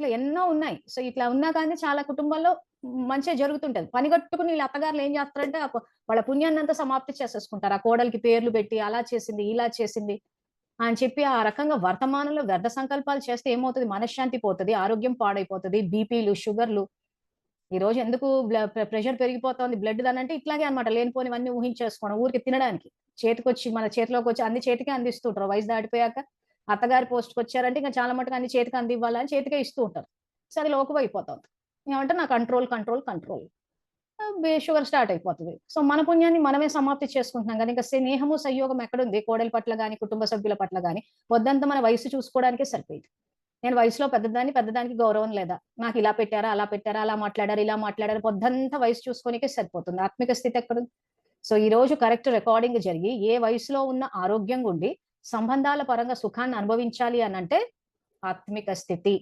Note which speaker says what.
Speaker 1: ఇట్లా ఎన్నో ఉన్నాయి. సో, ఇట్లా ఉన్నా కానీ చాలా కుటుంబాల్లో మంచే జరుగుతుంటది. పనిగట్టుకుని వీళ్ళ అత్తగారులు ఏం చేస్తారంటే వాళ్ళ పుణ్యాన్నంతా సమాప్తి చేసేసుకుంటారు. ఆ కోడలికి పేర్లు పెట్టి అలా చేసింది, ఇలా చేసింది అని చెప్పి ఆ రకంగా వర్తమానంలో వ్యర్థ సంకల్పాలు చేస్తే ఏమవుతది? మనశ్శాంతి పోతది, ఆరోగ్యం పాడైపోతది, బీపీలు, షుగర్‌లు ఈరోజు ఎందుకు ప్రెషర్ పెరిగిపోతోంది బ్లడ్ దనంటే ఇట్లాగే అన్నమాట. లేనిపోనివన్నీ ఊహించేసుకోవడం ఊరికే తినడానికి. మన చేతిలోకొచ్చి అన్ని చేతికే అందిస్తుంటారు. వయసు దాటిపోయాక అత్తగారి పోస్ట్‌కొచ్చారంటే ఇంక చాలా మటుకు అన్ని చేతికి అందివ్వాలని చేతికే ఇస్తూ ఉంటారు. సో, అది లోకువైపోతోంది. ఏమంటే నా control, control, control. Sugar start అయిపోతది. సో, మన పుణ్యాన్ని మనమే సమాప్తి చేసుకుంటున్నాం గదా! ఇంక స్నేహము, సంయోగం ఎక్కడుంది? కోడలి పట్ల గాని, కుటుంబ సభ్యుల పట్ల గాని, పొద్దంతా మన వయస్సు చూసుకోవడానికే సరిపోయింది. నేను వయసులో పెద్దదాన్ని, పెద్దదానికి గౌరవం లేదా? నాకిలా పెట్టారా, అలా పెట్టారా, అలా మాట్లాడారు, ఇలా మాట్లాడారు, పొద్దంతా వయసు చూసుకోనికే సరిపోతుంది. ఆత్మిక స్థితి ఎక్కడుంది? సో, ఈరోజు కరెక్ట్ రికార్డింగ్ జరిగి, ఏ వయసులో ఉన్న ఆరోగ్యంగుండి, సంబంధాల పరంగా సుఖాన్ని అనుభవించాలి అనంటే, ఆత్మిక స్థితి.